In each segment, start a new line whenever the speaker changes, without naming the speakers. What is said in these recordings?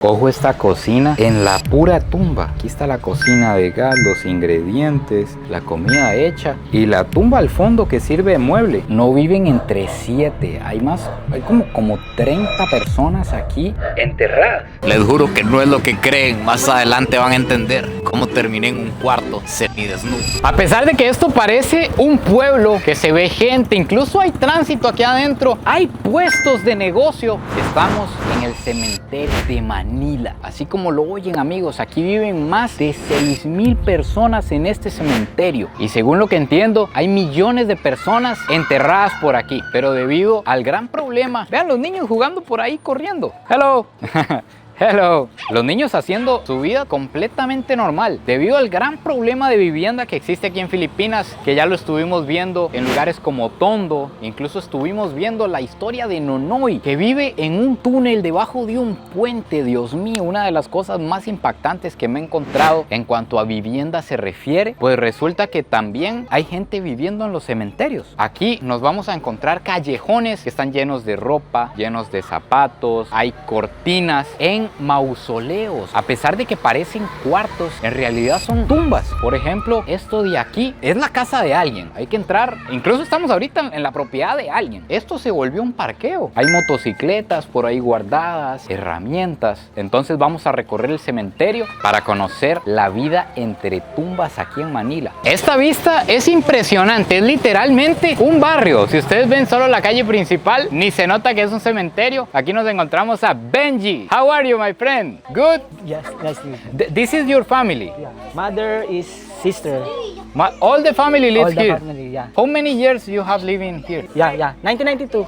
Ojo esta cocina en la pura tumba. Aquí está la cocina de gas, los ingredientes, la comida hecha y la tumba al fondo que sirve de mueble. No viven entre 7, hay como 30 personas aquí enterradas.
Les juro que no es lo que creen. Más adelante van a entender cómo terminé en un cuarto semidesnudo.
A pesar de que esto parece un pueblo, que se ve gente, incluso hay tránsito aquí adentro, hay puestos de negocio. Estamos en el cementerio de Manila. Así como lo oyen, amigos, aquí viven más de 6,000 personas en este cementerio. Y según lo que entiendo, hay millones de personas enterradas por aquí. Pero debido al gran problema, vean los niños jugando por ahí, corriendo. Hello. Hello. Los niños haciendo su vida completamente normal debido al gran problema de vivienda que existe aquí en Filipinas, que ya lo estuvimos viendo en lugares como Tondo. Incluso estuvimos viendo la historia de Nonoy, que vive en un túnel debajo de un puente. Dios mío, una de las cosas más impactantes que me he encontrado en cuanto a vivienda se refiere, pues resulta que también hay gente viviendo en los cementerios. Aquí nos vamos a encontrar callejones que están llenos de ropa, llenos de zapatos, hay cortinas en mausoleos. A pesar de que parecen cuartos, en realidad son tumbas. Por ejemplo, esto de aquí es la casa de alguien. Hay que entrar, incluso estamos ahorita en la propiedad de alguien. Esto se volvió un parqueo. Hay motocicletas por ahí guardadas, herramientas. Entonces vamos a recorrer el cementerio para conocer la vida entre tumbas aquí en Manila. Esta vista es impresionante, es literalmente un barrio. Si ustedes ven solo la calle principal, ni se nota que es un cementerio. Aquí nos encontramos a Benji. How are you, my friend? Good?
Yes, nice to meet you.
This is your family?
Yeah. Mother is sister.
All the family lives
All the
here?
family, yeah.
How many years you have living here?
Yeah. 1992.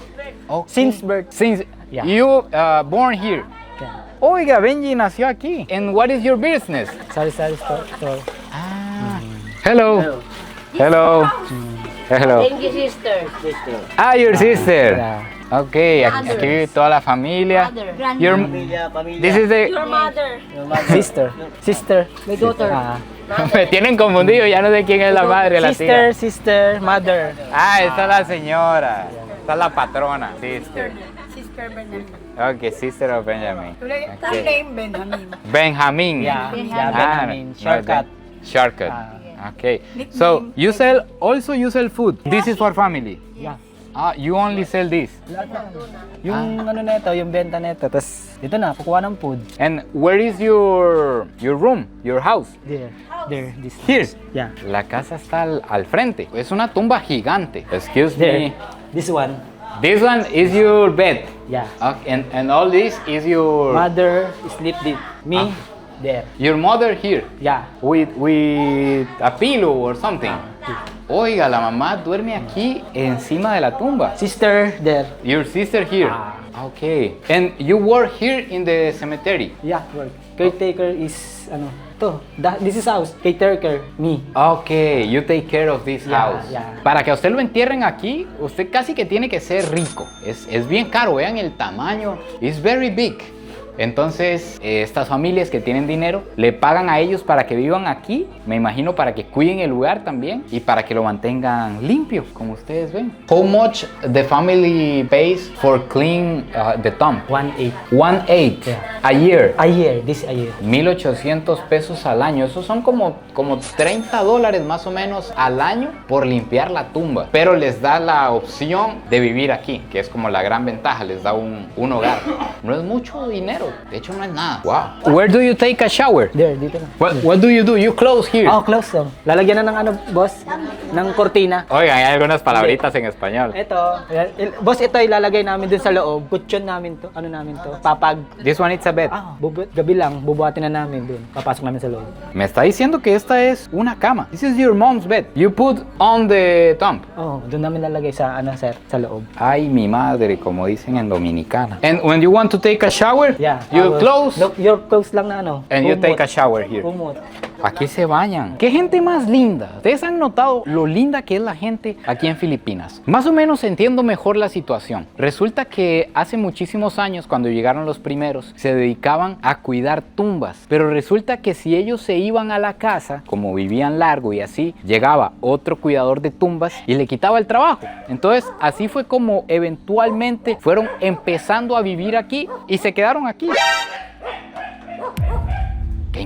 Okay.
Since birth.
Since
Yeah.
you born here?
Yeah.
Oiga, Benji nació aquí. And what is your business?
Sorry.
Ah. Hello. Hello. Hello.
Thank you, sister.
Ah, your sister.
Yeah.
Okay, aquí vive toda la familia.
Mother.
Your, this is the...
Your mother.
Sister.
My daughter.
Me tienen confundido, ya no sé quién es la madre, la tía.
Sister, mother.
Ah, esta es la señora. Esta es la patrona. Sister.
Sister Benjamin.
Okay, sister of Benjamin.
That name Benjamin.
Benjamin.
Yeah,
Ah,
Benjamin.
no,
Shortcut.
Shortcut. Okay. So you sell food. This is for family.
Yeah.
Ah, you only sell this.
Yung ano neto, yung benta neto. Tapos dito na, kukuha ng food.
And where is your room, your house?
There, this.
Here.
Yeah.
La casa está al frente. Es una tumba gigante. Excuse
There.
me.
This one.
This one is your bed.
Yeah.
Okay, and all this is your
Mother sleep there. Me there.
your mother here
Yeah.
with a pillow or something. Oiga, la mamá duerme aquí encima de la tumba.
Sister there.
Your sister here. Okay. And you work here in the cemetery.
Yeah, work. Caretaker is this is house. Caretaker, me.
Okay, you take care of this house.
yeah.
Para que a usted lo entierren aquí, usted casi que tiene que ser rico. Es bien caro, vean el tamaño. It's very big. Entonces, estas familias que tienen dinero le pagan a ellos para que vivan aquí, me imagino para que cuiden el lugar también y para que lo mantengan limpio, como ustedes ven. How much the family pays for clean the tomb?
1/8.
1/8
Yeah.
a year.
A year, this a year.
1,800 pesos al año. Esos son como $30 más o menos al año por limpiar la tumba. Pero les da la opción de vivir aquí, que es como la gran ventaja, les da un hogar. No es mucho dinero, de hecho no es nada. Wow. Where do you take a shower?
There, dito na.
What do? You close here?
Oh, close lang. Lalagyan na ng boss? Ng cortina.
Oigan, hay algunas palabritas en español.
Ito. Boss, ito ilalagay namin dun sa loob. Kutsyon namin to. Ano namin to? Papag.
This one is a bed.
Gabi lang. Bubuhatin na namin dun. Papasok namin sa loob.
Me está diciendo que esta es una cama. This is your mom's bed. You put on the tomb.
Oh, dun namin lalagay sa sir, sa loob.
Ay, mi madre, como dicen en Dominicana. And when you want to take a shower,
Yeah.
you close
No, your close lang na
and you
Umot.
take a shower here.
Umot.
Aquí se bañan. ¡Qué gente más linda! Ustedes han notado lo linda que es la gente aquí en Filipinas. Más o menos entiendo mejor la situación. Resulta que hace muchísimos años, cuando llegaron los primeros, se dedicaban a cuidar tumbas. Pero resulta que si ellos se iban a la casa, como vivían largo y así, llegaba otro cuidador de tumbas y le quitaba el trabajo. Entonces, así fue como eventualmente fueron empezando a vivir aquí y se quedaron aquí.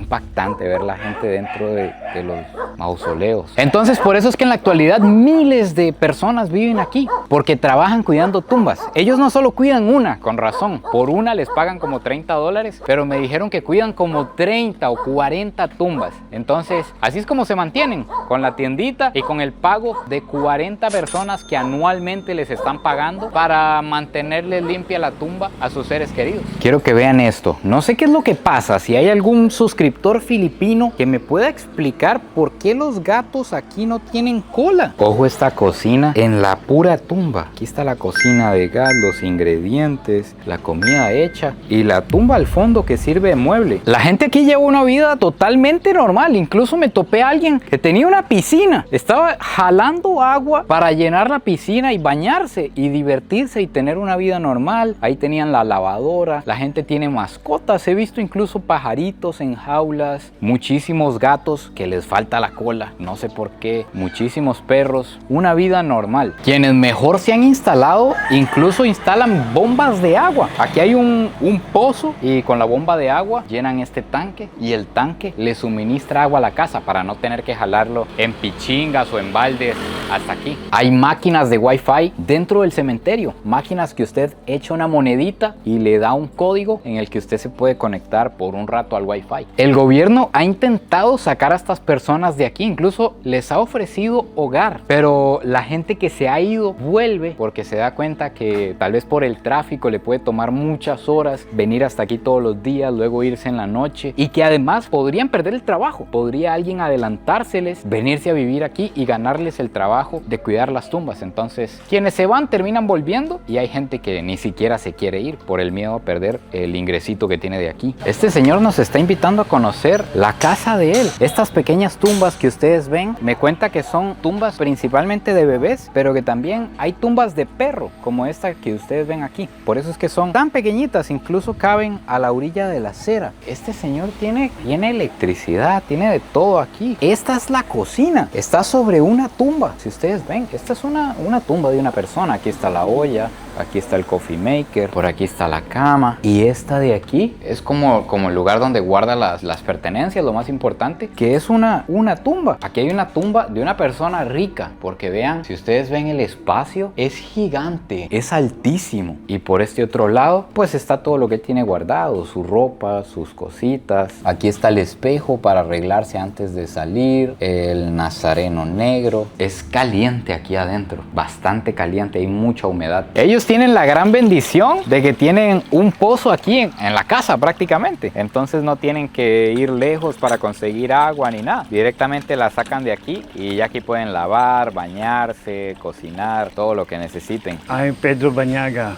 impactante ver la gente dentro de los mausoleos. Entonces, por eso es que en la actualidad miles de personas viven aquí, porque trabajan cuidando tumbas. Ellos no solo cuidan una, con razón, por una les pagan como $30, pero me dijeron que cuidan como 30 o 40 tumbas. Entonces, así es como se mantienen, con la tiendita y con el pago de 40 personas que anualmente les están pagando para mantenerle limpia la tumba a sus seres queridos. Quiero que vean esto. No sé qué es lo que pasa, si hay algún suscriptor filipino que me pueda explicar por qué los gatos aquí no tienen cola. Ojo esta cocina en la pura tumba. Aquí está la cocina de gas, los ingredientes, la comida hecha y la tumba al fondo que sirve de mueble. La gente aquí lleva una vida totalmente normal. Incluso me topé a alguien que tenía una piscina. Estaba jalando agua para llenar la piscina y bañarse y divertirse y tener una vida normal. Ahí tenían la lavadora. La gente tiene mascotas. He visto incluso pajaritos en jaulas, muchísimos gatos que les falta la cola, no sé por qué, muchísimos perros, una vida normal. Quienes mejor se han instalado, incluso instalan bombas de agua. Aquí hay un pozo y con la bomba de agua llenan este tanque y el tanque le suministra agua a la casa para no tener que jalarlo en pichingas o en baldes hasta aquí. Hay máquinas de Wi-Fi dentro del cementerio, máquinas que usted echa una monedita y le da un código en el que usted se puede conectar por un rato al Wi-Fi. El gobierno ha intentado sacar a estas personas de aquí, incluso les ha ofrecido hogar, pero la gente que se ha ido vuelve porque se da cuenta que tal vez por el tráfico le puede tomar muchas horas venir hasta aquí todos los días, luego irse en la noche y que además podrían perder el trabajo. Podría alguien adelantárseles, venirse a vivir aquí y ganarles el trabajo de cuidar las tumbas. Entonces, quienes se van terminan volviendo y hay gente que ni siquiera se quiere ir por el miedo a perder el ingresito que tiene de aquí. Este señor nos está invitando a conocer la casa de él. Estas pequeñas tumbas que ustedes ven, me cuenta que son tumbas principalmente de bebés, pero que también hay tumbas de perro, como esta que ustedes ven aquí. Por eso es que son tan pequeñitas, incluso caben a la orilla de la acera. Este señor tiene electricidad, tiene de todo aquí. Esta es la cocina, está sobre una tumba. Si ustedes ven, esta es una tumba de una persona. Aquí está la olla, aquí está el coffee maker, por aquí está la cama y esta de aquí es como el lugar donde guarda las pertenencias, lo más importante, que es una tumba. Aquí hay una tumba de una persona rica, porque vean, si ustedes ven el espacio, es gigante, es altísimo. Y por este otro lado, pues está todo lo que tiene guardado, su ropa, sus cositas. Aquí está el espejo para arreglarse antes de salir, el nazareno negro. Es caliente aquí adentro, bastante caliente, hay mucha humedad. Ellos tienen la gran bendición de que tienen un pozo aquí en la casa prácticamente. Entonces no tienen que ir lejos para conseguir agua ni nada. Directamente la sacan de aquí y ya aquí pueden lavar, bañarse, cocinar, todo lo que necesiten.
I'm Pedro Banyaga,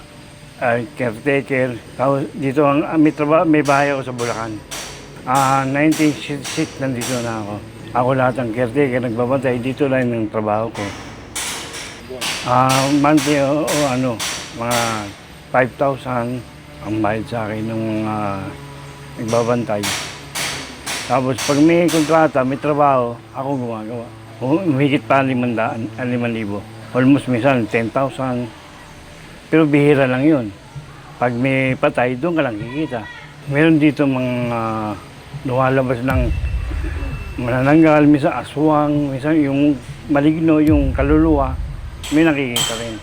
caretaker. Dito may bahay ako sa Bulacan. 1966 nandito na ako. Ako lahat ang caretaker, nagbabantay. Dito lang yung trabaho ko. Monthly mga 5,000 ang bayad sa akin ng mga nagbabantay. Tapos pag may kontrata, may trabaho, ako gumagawa. Humigit pa 5,000. Almost minsan 10,000. Pero bihira lang yun. Pag may patay, doon ka lang kikita. Meron dito mga lumalabas ng manananggal, minsan aswang, minsan yung maligno, yung kaluluwa, may nakikita rin.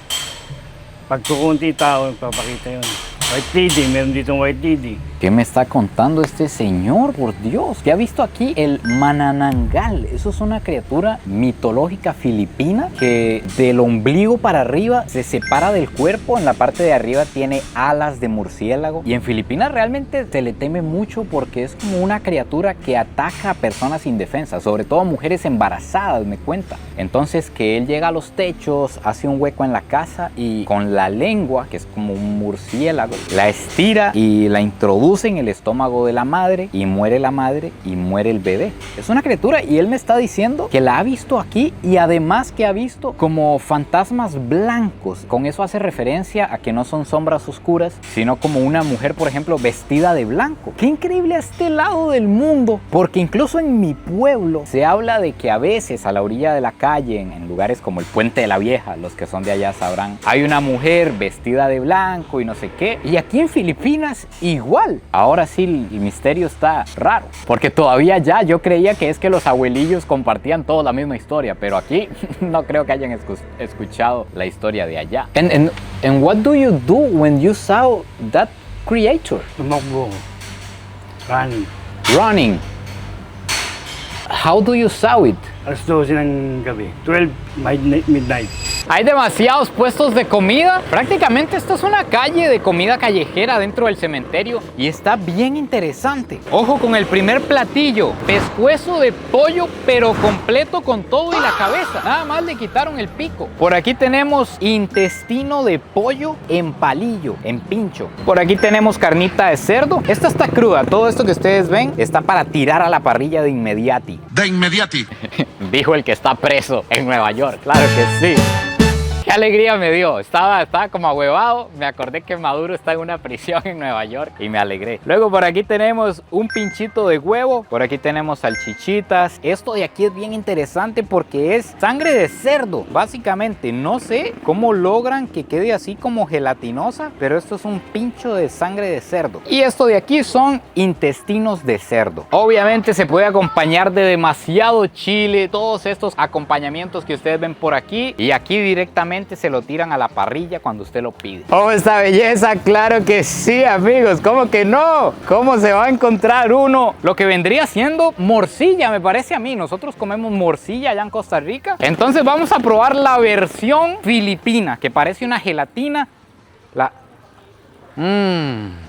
Pag kukunti tao, papakita yun. White lady, meron ditong white lady.
¿Qué me está contando este señor? Por Dios, ¿qué ha visto aquí? El mananangal. Eso es una criatura mitológica filipina que del ombligo para arriba se separa del cuerpo. En la parte de arriba tiene alas de murciélago. Y en Filipinas realmente se le teme mucho porque es como una criatura que ataca a personas indefensas, sobre todo mujeres embarazadas, me cuenta. Entonces que él llega a los techos, hace un hueco en la casa y con la lengua, que es como un murciélago, la estira y la introduce en el estómago de la madre y muere la madre y muere el bebé. Es una criatura y él me está diciendo que la ha visto aquí y además que ha visto como fantasmas blancos. Con eso hace referencia a que no son sombras oscuras, sino como una mujer, por ejemplo, vestida de blanco. Qué increíble a este lado del mundo, porque incluso en mi pueblo se habla de que a veces a la orilla de la calle, en lugares como el Puente de la Vieja, los que son de allá sabrán, hay una mujer vestida de blanco y no sé qué, Y aquí en Filipinas igual. Ahora sí el misterio está raro. Porque todavía ya yo creía que es que los abuelillos compartían toda la misma historia. Pero aquí no creo que hayan escuchado la historia de allá. And what do you do when you saw that creature?
Tumakbo. Running.
Running. How do you saw it?
Alas 12 ng gabi. 12 midnight.
Hay demasiados puestos de comida. Prácticamente esto es una calle de comida callejera dentro del cementerio y está bien interesante. Ojo con el primer platillo, pescuezo de pollo pero completo con todo y la cabeza. Nada más le quitaron el pico. Por aquí tenemos intestino de pollo en palillo, en pincho. Por aquí tenemos carnita de cerdo. Esta está cruda. Todo esto que ustedes ven está para tirar a la parrilla de inmediati.
De inmediati.
Dijo el que está preso en Nueva York. Claro que sí. Qué alegría me dio. Estaba como ahuevado. Me acordé que Maduro está en una prisión en Nueva York y me alegré. Luego por aquí tenemos un pinchito de huevo. Por aquí tenemos salchichitas. Esto de aquí es bien interesante porque es sangre de cerdo. Básicamente no sé cómo logran que quede así como gelatinosa, pero esto es un pincho de sangre de cerdo. Y esto de aquí son intestinos de cerdo. Obviamente se puede acompañar de demasiado chile. Todos estos acompañamientos que ustedes ven por aquí. Y aquí directamente se lo tiran a la parrilla cuando usted lo pide. ¡Oh, esta belleza! ¡Claro que sí, amigos! ¿Cómo que no? ¿Cómo se va a encontrar uno? Lo que vendría siendo morcilla, me parece a mí. Nosotros comemos morcilla allá en Costa Rica. Entonces vamos a probar la versión filipina, que parece una gelatina.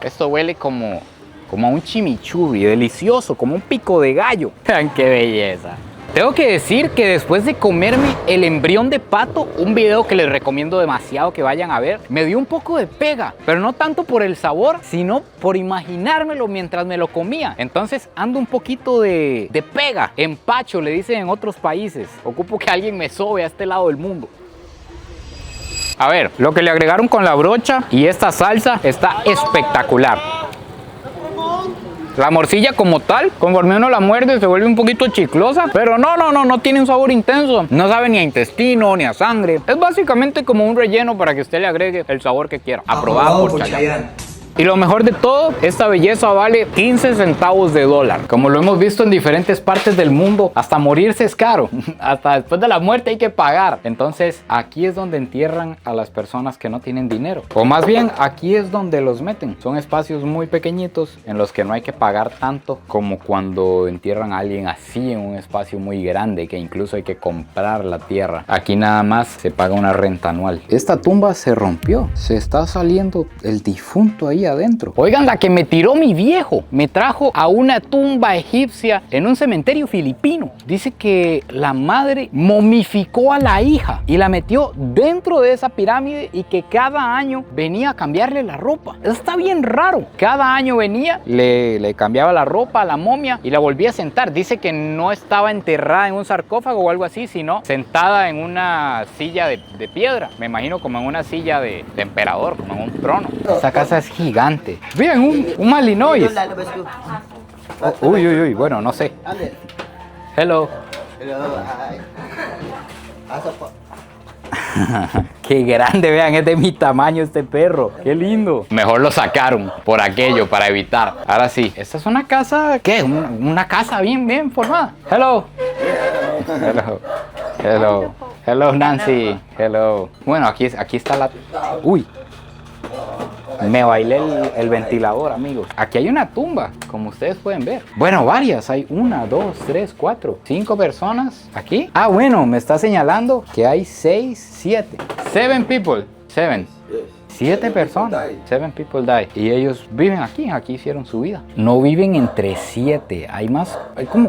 Esto huele como a un chimichurri, delicioso, como un pico de gallo. Vean qué belleza. Tengo que decir que después de comerme el embrión de pato, un video que les recomiendo demasiado que vayan a ver, me dio un poco de pega, pero no tanto por el sabor, sino por imaginármelo mientras me lo comía. Entonces ando un poquito de pega, empacho le dicen en otros países. Ocupo que alguien me sobe a este lado del mundo. A ver, lo que le agregaron con la brocha y esta salsa está espectacular. La morcilla como tal, conforme uno la muerde, se vuelve un poquito chiclosa, pero no tiene un sabor intenso. No sabe ni a intestino, ni a sangre. Es básicamente como un relleno para que usted le agregue el sabor que quiera. Aprobado por Chayanne. Y lo mejor de todo, esta belleza vale 15 centavos de dólar. Como lo hemos visto en diferentes partes del mundo, hasta morirse es caro. Hasta después de la muerte hay que pagar. Entonces, aquí es donde entierran a las personas que no tienen dinero. O más bien, aquí es donde los meten. Son espacios muy pequeñitos en los que no hay que pagar tanto como cuando entierran a alguien así en un espacio muy grande, que incluso hay que comprar la tierra. Aquí nada más se paga una renta anual. Esta tumba se rompió. Se está saliendo el difunto ahí adentro. Oigan, la que me tiró mi viejo me trajo a una tumba egipcia en un cementerio filipino. Dice que la madre momificó a la hija y la metió dentro de esa pirámide y que cada año venía a cambiarle la ropa. Eso está bien raro. Cada año venía, le cambiaba la ropa a la momia y la volvía a sentar. Dice que no estaba enterrada en un sarcófago o algo así, sino sentada en una silla de piedra. Me imagino como en una silla de emperador, como en un trono. Esta casa es gigante. Bien, un Malinois. Oh, uy, bueno, no sé. Hello. Qué grande, vean, es de mi tamaño este perro. Qué lindo. Mejor lo sacaron por aquello, para evitar. Ahora sí, esta es una casa, ¿qué? Una casa bien formada. Hello. Hello, Nancy. Hello. Bueno, aquí está la... Uy. Me bailé el ventilador, amigos. Aquí hay una tumba, como ustedes pueden ver. Bueno, varias. Hay 1, 2, 3, 4, 5 personas aquí. Ah, bueno, me está señalando que hay 6, 7. 7 people. 7 personas. 7 people die. Y ellos viven aquí hicieron su vida. No viven entre 7. Hay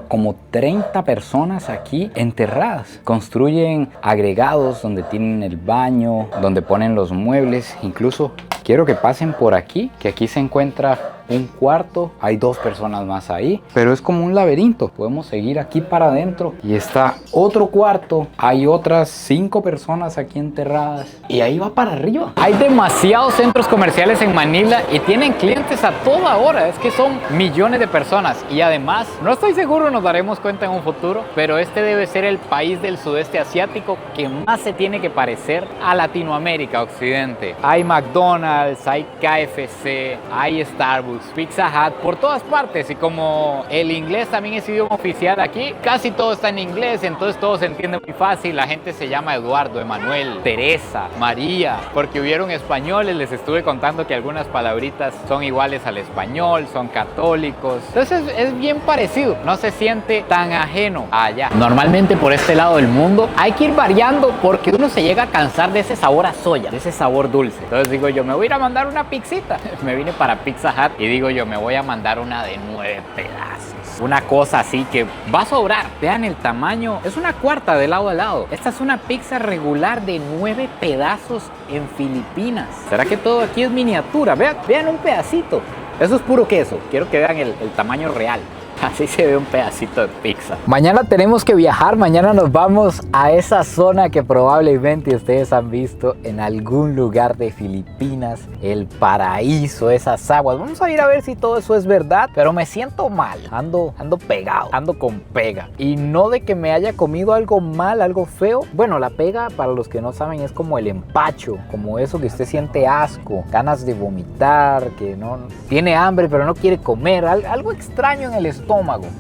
como 30 personas aquí enterradas. Construyen agregados donde tienen el baño, donde ponen los muebles. Incluso quiero que pasen por aquí, que aquí se encuentra un cuarto, hay 2 personas más ahí, pero es como un laberinto. Podemos seguir aquí para adentro y está otro cuarto, hay otras 5 personas aquí enterradas y ahí va para arriba. Hay demasiados centros comerciales en Manila y tienen clientes a toda hora. Es que son millones de personas y además, no estoy seguro, nos daremos cuenta en un futuro, pero este debe ser el país del sudeste asiático que más se tiene que parecer a Latinoamérica Occidente. Hay McDonald's, hay KFC, hay Starbucks, Pizza Hut, por todas partes. Y como el inglés también es idioma oficial aquí, casi todo está en inglés, entonces todo se entiende muy fácil. La gente se llama Eduardo, Emanuel, Teresa, María, porque hubieron españoles. Les estuve contando que algunas palabritas son iguales al español, son católicos. Entonces es bien parecido, no se siente tan ajeno allá. Normalmente por este lado del mundo hay que ir variando porque uno se llega a cansar de ese sabor a soya, de ese sabor dulce. Entonces digo yo, me voy a ir a mandar una pizzita. Me vine para Pizza Hut y digo yo, me voy a mandar una de 9 pedazos. Una cosa así que va a sobrar. Vean el tamaño, es una cuarta de lado a lado. Esta es una pizza regular de 9 pedazos en Filipinas. ¿Será que todo aquí es miniatura? Vean un pedacito. Eso es puro queso. Quiero que vean el tamaño real. Así se ve un pedacito de pizza. Mañana tenemos que viajar, mañana nos vamos a esa zona que probablemente ustedes han visto en algún lugar de Filipinas, el paraíso, esas aguas. Vamos a ir a ver si todo eso es verdad, pero me siento mal, ando pegado, ando con pega. Y no de que me haya comido algo mal, algo feo. Bueno, la pega, para los que no saben, es como el empacho, como eso que usted siente asco, ganas de vomitar, que no tiene hambre pero no quiere comer, algo extraño en el estómago.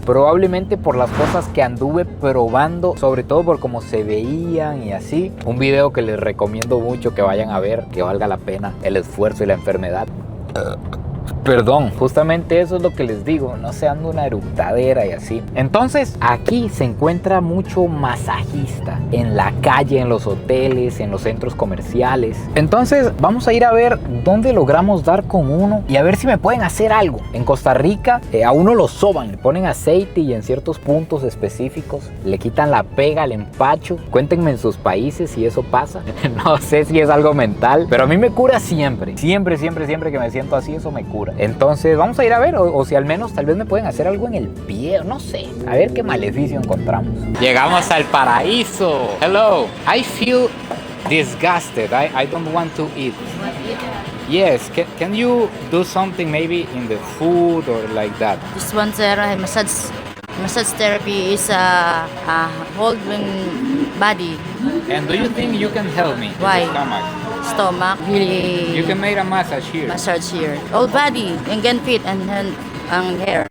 Probablemente por las cosas que anduve probando, sobre todo por cómo se veían y así. Un video que les recomiendo mucho que vayan a ver, que valga la pena el esfuerzo y la enfermedad. Perdón, justamente eso es lo que les digo, no se anda una eructadera y así. Entonces aquí se encuentra mucho masajista en la calle, en los hoteles, en los centros comerciales. Entonces vamos a ir a ver dónde logramos dar con uno y a ver si me pueden hacer algo. En Costa Rica a uno lo soban, le ponen aceite y en ciertos puntos específicos le quitan la pega, el empacho. Cuéntenme en sus países si eso pasa. No sé si es algo mental, pero a mí me cura siempre. Siempre que me siento así, eso me cura. Entonces vamos a ir a ver, o si al menos tal vez me pueden hacer algo en el pie, no sé, a ver qué maleficio encontramos. Llegamos al paraíso. Hello, I feel disgusted. I don't want to eat. Yes, can you do something maybe in the food or like that?
This one, sir, massage therapy is holding body,
And do you think you can help me?
Why?
With the stomach?
stomach, really
You can make a massage here.
massage here. All body, and can feet and hand and hair.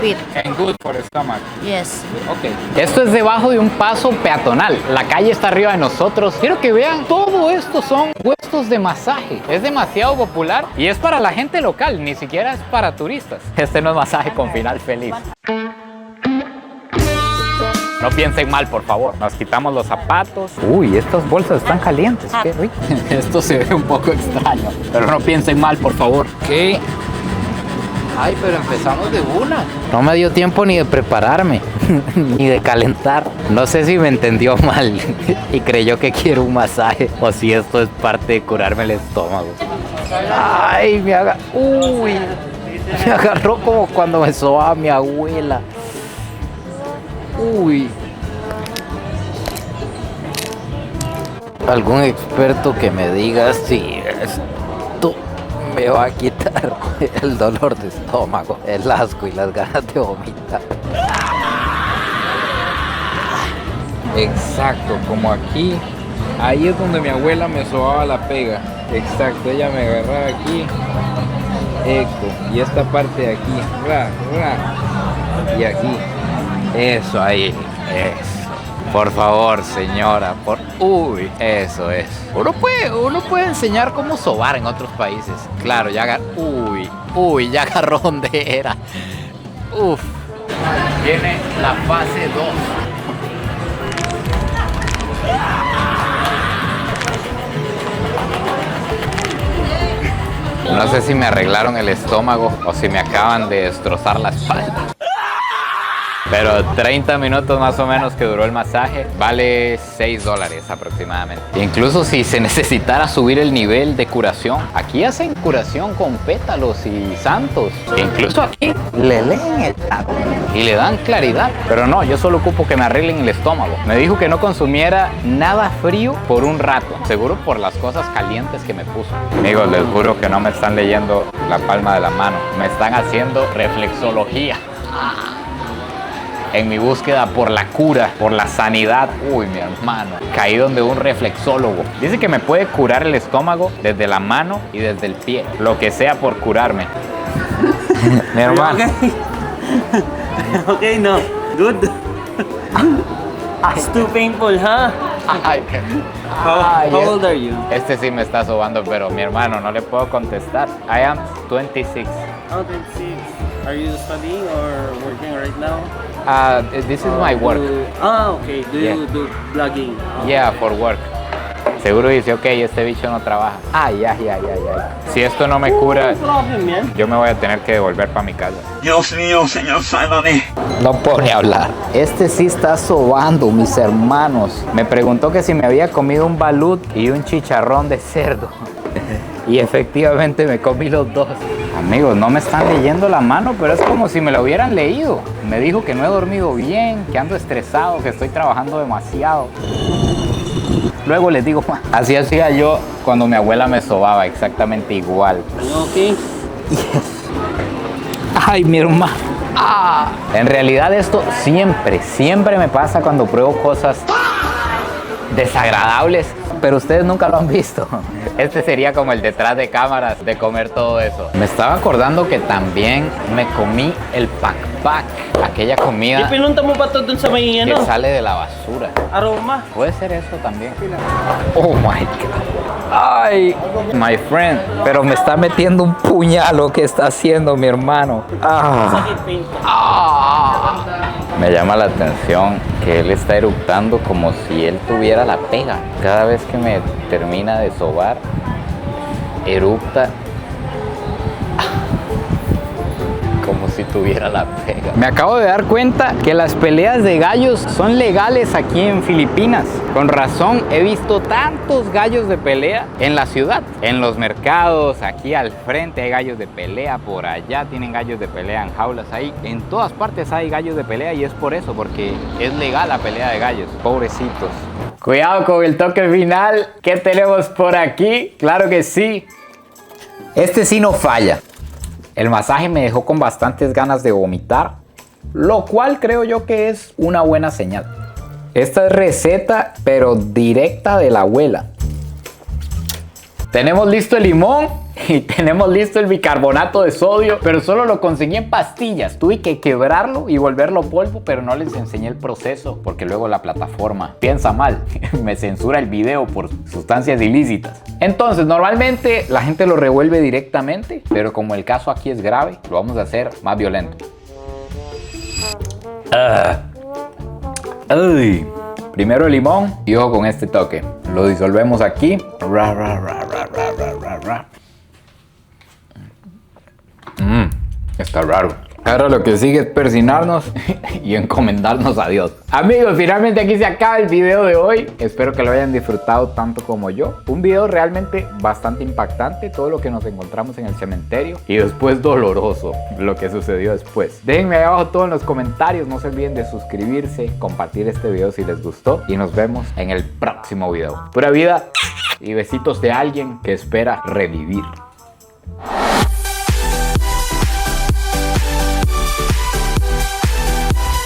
Feet,
And good for the stomach.
yes.
Okay. Esto es debajo de un paso peatonal. La calle está arriba de nosotros. Quiero que vean, todo esto son puestos de masaje. Es demasiado popular y es para la gente local, ni siquiera es para turistas. Este no es masaje con final feliz. No piensen mal, por favor. Nos quitamos los zapatos. Uy, estas bolsas están calientes. Qué rico. Esto se ve un poco extraño, pero no piensen mal, por favor. ¿Qué? Ay, pero empezamos de una. No me dio tiempo ni de prepararme, ni de calentar. No sé si me entendió mal y creyó que quiero un masaje o si esto es parte de curarme el estómago. Ay, me agarró como cuando me sobaba mi abuela. Uy. Algún experto que me diga si esto me va a quitar el dolor de estómago, el asco y las ganas de vomitar. Exacto, como aquí. Ahí es donde mi abuela me sobaba la pega. Exacto, ella me agarraba aquí. Esto. Y esta parte de aquí. Ra, ra. Y aquí. Eso ahí, eso. Por favor, señora, uy, eso es. Uno puede enseñar cómo sobar en otros países. Claro, ya ya agarró donde era. Uf. Viene la fase 2. No sé si me arreglaron el estómago o si me acaban de destrozar la espalda. Pero 30 minutos más o menos que duró el masaje vale $6 aproximadamente. Incluso si se necesitara subir el nivel de curación, aquí hacen curación con pétalos y santos. Incluso aquí le leen el tarot y le dan claridad. Pero no, yo solo ocupo que me arreglen el estómago. Me dijo que no consumiera nada frío por un rato, seguro por las cosas calientes que me puso. Amigos, les juro que no me están leyendo la palma de la mano, me están haciendo reflexología. En mi búsqueda por la cura, por la sanidad. Uy, mi hermano, caí donde un reflexólogo. Dice que me puede curar el estómago desde la mano y desde el pie. Lo que sea por curarme. Mi hermano.
Okay, no. Good. It's too painful, huh?
Ay,
How old are you?
Este sí me está sobando, pero mi hermano, no le puedo contestar. I am 26.
Oh, 26. Are you studying or working right now?
This is my work.
Okay. Do
Yeah.
you do vlogging?
Yeah, for work. Seguro dice, ok, este bicho no trabaja. Ay. Si esto no me cura,
No problem, man.
yo me voy a tener que devolver para mi casa.
Dios mío, Señor, sálvame.
No puedo ni hablar. Este sí está sobando, mis hermanos. Me preguntó que si me había comido un balut y un chicharrón de cerdo. Y efectivamente me comí los dos. Amigos, no me están leyendo la mano, pero es como si me lo hubieran leído. Me dijo que no he dormido bien, que ando estresado, que estoy trabajando demasiado. Luego les digo, así hacía yo cuando mi abuela me sobaba, exactamente igual.
Are you okay?
Ay, mi hermano. En realidad esto siempre me pasa cuando pruebo cosas desagradables, pero ustedes nunca lo han visto. Este sería como el detrás de cámaras de comer todo eso. Me estaba acordando que también me comí el pak, aquella comida
Ipinunta mo ba to dun sa may
que
ano?
sale de la basura.
Aroma.
Puede ser eso también. Oh my God. Ay, my friend. Pero me está metiendo un puñal lo que está haciendo mi hermano.
Sakit painful.
Me llama la atención que él está eructando como si él tuviera la pega. Cada vez que me termina de sobar, eructa como si tuviera la pega. Me acabo de dar cuenta que las peleas de gallos son legales aquí en Filipinas. Con razón he visto tantos gallos de pelea en la ciudad. En los mercados, aquí al frente hay gallos de pelea, por allá tienen gallos de pelea en jaulas ahí. En todas partes hay gallos de pelea y es por eso, porque es legal la pelea de gallos. Pobrecitos. Cuidado con el toque final. ¿Qué tenemos por aquí? Claro que sí. Este sí no falla. El masaje me dejó con bastantes ganas de vomitar, lo cual creo yo que es una buena señal. Esta es receta, pero directa de la abuela. Tenemos listo el limón y tenemos listo el bicarbonato de sodio, pero solo lo conseguí en pastillas. Tuve que quebrarlo y volverlo polvo, pero no les enseñé el proceso porque luego la plataforma piensa mal, me censura el video por sustancias ilícitas. Entonces, normalmente la gente lo revuelve directamente, pero como el caso aquí es grave, lo vamos a hacer más violento. Ay. Primero el limón y ojo con este toque. Lo disolvemos aquí. Está raro. Ahora lo que sigue es persinarnos y encomendarnos a Dios. Amigos, finalmente aquí se acaba el video de hoy. Espero que lo hayan disfrutado tanto como yo. Un video realmente bastante impactante, todo lo que nos encontramos en el cementerio y después doloroso lo que sucedió después. Déjenme ahí abajo todo en los comentarios. No se olviden de suscribirse, compartir este video si les gustó y nos vemos en el próximo video. Pura vida y besitos de alguien que espera revivir.